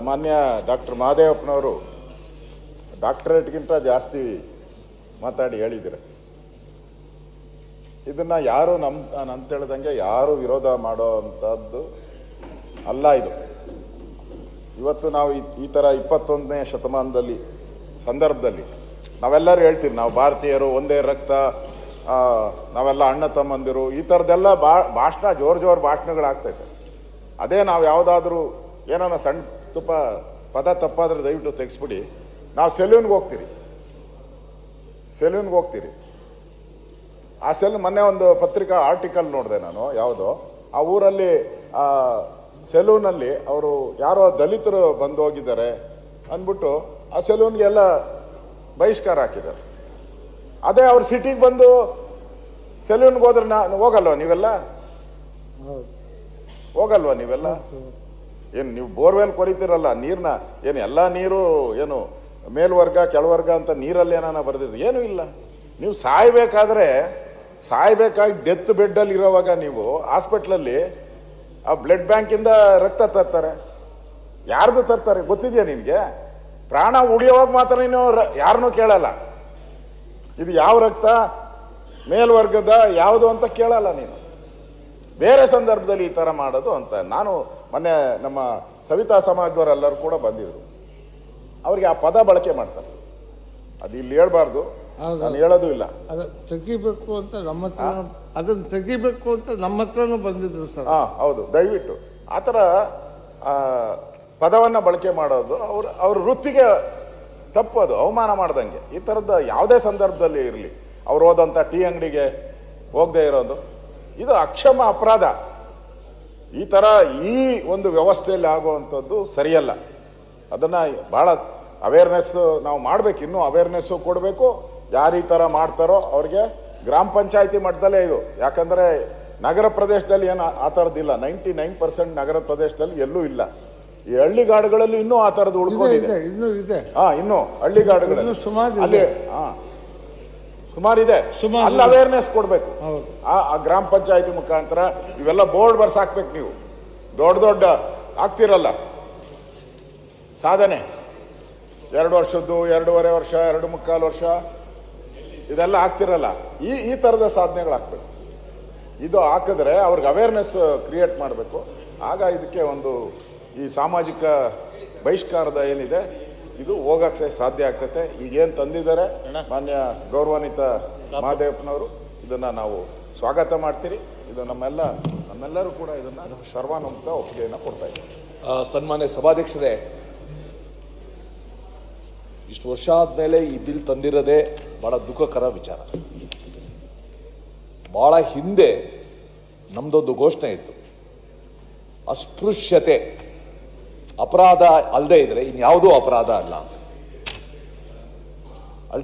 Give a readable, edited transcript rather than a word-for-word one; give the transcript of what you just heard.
ಮಾನ್ಯ ಡಾಕ್ಟರ್ ಮಹದೇವಪ್ಪನವರು ಡಾಕ್ಟರೇಟ್ಗಿಂತ ಜಾಸ್ತಿ ಮಾತಾಡಿ ಹೇಳಿದ್ದಾರೆ. ಇದನ್ನ ಯಾರು ನಾನು ಅಂತ ಹೇಳ್ದಂಗೆ ಯಾರು ವಿರೋಧ ಮಾಡೋ ಅಂಥದ್ದು ಅಲ್ಲ. ಇದು ಇವತ್ತು ನಾವು ಈ ಥರ 21ನೇ ಶತಮಾನದಲ್ಲಿ ಸಂದರ್ಭದಲ್ಲಿ ನಾವೆಲ್ಲರೂ ಹೇಳ್ತೀವಿ, ನಾವು ಭಾರತೀಯರು, ಒಂದೇ ರಕ್ತ, ನಾವೆಲ್ಲ ಅಣ್ಣ ತಮ್ಮಂದಿರು, ಈ ಥರದ್ದೆಲ್ಲ ಭಾಷಣ ಜೋರು ಭಾಷಣಗಳಾಗ್ತೈತೆ. ಅದೇ ನಾವು ಯಾವುದಾದ್ರೂ ಏನಾನ ಸಣ್ಣ ಪದ ತಪ್ಪಾದ್ರೆ ದಯವಿಟ್ಟು ತೆಗೆಸ್ಬಿಡಿ. ನಾವು ಸೆಲ್ಯೂನ್ಗೆ ಹೋಗ್ತೀರಿ. ಆ ಮೊನ್ನೆ ಒಂದು ಪತ್ರಿಕಾ ಆರ್ಟಿಕಲ್ ನೋಡಿದೆ ನಾನು, ಯಾವುದೋ ಆ ಊರಲ್ಲಿ ಸೆಲೂನಲ್ಲಿ ಅವರು ಯಾರೋ ದಲಿತರು ಬಂದು ಹೋಗಿದ್ದಾರೆ ಅಂದ್ಬಿಟ್ಟು ಆ ಸೆಲೂನ್ಗೆಲ್ಲ ಬಹಿಷ್ಕಾರ ಹಾಕಿದ್ದಾರೆ. ಅದೇ ಅವ್ರ ಸಿಟಿಗೆ ಬಂದು ಸೆಲೂನ್ಗೆ ಹೋದ್ರೆ ಹೋಗಲ್ವ ನೀವೆಲ್ಲ? ಏನು ನೀವು ಬೋರ್ವೆಲ್ ಕೊರಿತೀರಲ್ಲ, ನೀರ್ನ ಏನು ಎಲ್ಲ ನೀರು ಏನು ಮೇಲ್ವರ್ಗ ಕೆಳವರ್ಗ ಅಂತ ನೀರಲ್ಲಿ ಏನಾನ ಬರೆದಿದ್ದು ಏನೂ ಇಲ್ಲ. ನೀವು ಸಾಯ್ಬೇಕಾಗಿ ಡೆತ್ ಬೆಡ್ಡಲ್ಲಿ ಇರೋವಾಗ ನೀವು ಹಾಸ್ಪಿಟ್ಲಲ್ಲಿ ಆ ಬ್ಲಡ್ ಬ್ಯಾಂಕಿಂದ ರಕ್ತ ತರ್ತಾರೆ. ಯಾರ್ದು ತರ್ತಾರೆ ಗೊತ್ತಿದೆಯಾ ನಿನ್ಗೆ? ಪ್ರಾಣ ಉಳಿಯೋವಾಗ ಮಾತ್ರ ನೀನು ಯಾರನ್ನೂ ಕೇಳಲ್ಲ, ಇದು ಯಾವ ರಕ್ತ, ಮೇಲ್ವರ್ಗದ ಯಾವುದು ಅಂತ ಕೇಳಲ್ಲ ನೀನು. ಬೇರೆ ಸಂದರ್ಭದಲ್ಲಿ ಈ ತರ ಮಾಡೋದು ಅಂತ. ನಾನು ಮೊನ್ನೆ ನಮ್ಮ ಸವಿತಾ ಸಮಾಜದವರೆಲ್ಲರೂ ಕೂಡ ಬಂದಿದ್ರು, ಅವ್ರಿಗೆ ಆ ಪದ ಬಳಕೆ ಮಾಡ್ತಾರೆ. ಅದು ಇಲ್ಲಿ ಹೇಳ್ಬಾರ್ದು, ನಾನು ಹೇಳೋದು ಇಲ್ಲ. ತೆಗಿಬೇಕು ಅಂತ ನಮ್ಮ ಹತ್ರ, ಅದನ್ನು ತೆಗಿಬೇಕು ಅಂತ ನಮ್ಮ ಹತ್ರನೂ ಬಂದಿದ್ರು ಸರ್. ಹೌದು, ದಯವಿಟ್ಟು ಆ ಥರ ಪದವನ್ನ ಬಳಕೆ ಮಾಡೋದು ಅವ್ರ ವೃತ್ತಿಗೆ ತಪ್ಪದು, ಅವಮಾನ ಮಾಡ್ದಂಗೆ. ಈ ಥರದ ಯಾವುದೇ ಸಂದರ್ಭದಲ್ಲಿ ಇರಲಿ, ಅವ್ರು ಹೋದಂಥ ಟೀ ಅಂಗಡಿಗೆ ಹೋಗದೆ ಇರೋದು ಇದು ಅಕ್ಷಮ ಅಪರಾಧ. ಈ ಥರ ಈ ಒಂದು ವ್ಯವಸ್ಥೆಯಲ್ಲಿ ಆಗುವಂಥದ್ದು ಸರಿಯಲ್ಲ. ಅದನ್ನ ಬಹಳ ಅವೇರ್ನೆಸ್ ನಾವು ಮಾಡ್ಬೇಕು, ಇನ್ನೂ ಅವೇರ್ನೆಸ್ ಕೊಡಬೇಕು. ಯಾರು ಈ ಥರ ಮಾಡ್ತಾರೋ ಅವ್ರಿಗೆ ಗ್ರಾಮ ಪಂಚಾಯತಿ ಮಟ್ಟದಲ್ಲೇ ಇದು. ಯಾಕಂದ್ರೆ ನಗರ ಪ್ರದೇಶದಲ್ಲಿ ಏನು ಆ ಥರದ್ದಿಲ್ಲ. 99% ನಗರ ಪ್ರದೇಶದಲ್ಲಿ ಎಲ್ಲೂ ಇಲ್ಲ. ಈ ಹಳ್ಳಿಗಾಡುಗಳಲ್ಲಿ ಇನ್ನೂ ಆ ಥರದ್ದು ಉಳ್ಕೊಂಡಿದೆ. ಇನ್ನು ಹಳ್ಳಿಗಾಡುಗಳಲ್ಲಿ ಸುಮಾರಿದೆ. ಅಲ್ಲಿ ಅವೇರ್ನೆಸ್ ಕೊಡ್ಬೇಕು. ಆ ಗ್ರಾಮ ಪಂಚಾಯತಿ ಮುಖಾಂತರ ಇವೆಲ್ಲ ಬೋರ್ಡ್ ಬರ್ಸಾಕ್ಬೇಕು. ನೀವು ದೊಡ್ಡ ಆಗ್ತಿರಲ್ಲ ಸಾಧನೆ, 2 ವರ್ಷದ್ದು, 2.5 ವರ್ಷ, 2.25 ವರ್ಷ, ಇದೆಲ್ಲ ಆಗ್ತಿರಲ್ಲ. ಈ ತರದ ಸಾಧನೆಗಳಾಗ್ಬೇಕು. ಇದು ಹಾಕಿದ್ರೆ ಅವ್ರಿಗೆ ಅವೇರ್ನೆಸ್ ಕ್ರಿಯೇಟ್ ಮಾಡಬೇಕು. ಆಗ ಇದಕ್ಕೆ ಒಂದು ಈ ಸಾಮಾಜಿಕ ಬಹಿಷ್ಕಾರದ ಏನಿದೆ ಇದು ಹೋಗಕ್ಕೆ ಸಾಧ್ಯ ಆಗ್ತೈತೆ. ಈಗೇನು ತಂದಿದ್ದಾರೆ ಮಾನ್ಯ ಗೌರವಾನ್ವಿತ ಮಹದೇವಪ್ಪನವರು, ಇದನ್ನ ನಾವು ಸ್ವಾಗತ ಮಾಡ್ತೀರಿ. ಇದು ನಮ್ಮೆಲ್ಲರೂ ಕೂಡ ಇದನ್ನ ಸರ್ವಾನುಮತ ಒಪ್ಪಿಗೆಯನ್ನು ಕೊಡ್ತಾ ಇದ್ದೀವಿ. ಸನ್ಮಾನ್ಯ ಸಭಾಧ್ಯಕ್ಷರೇ, ಇಷ್ಟು ವರ್ಷ ಆದ್ಮೇಲೆ ಈ ಬಿಲ್ ತಂದಿರೋದೇ ಬಹಳ ದುಃಖಕರ ವಿಚಾರ. ಬಹಳ ಹಿಂದೆ ನಮ್ದೊಂದು ಘೋಷಣೆ ಇತ್ತು, ಅಸ್ಪೃಶ್ಯತೆ ಅಪರಾಧ ಅಲ್ಲದೆ ಇದ್ರೆ ಇನ್ಯಾವುದೂ ಅಪರಾಧ ಅಲ್ಲ.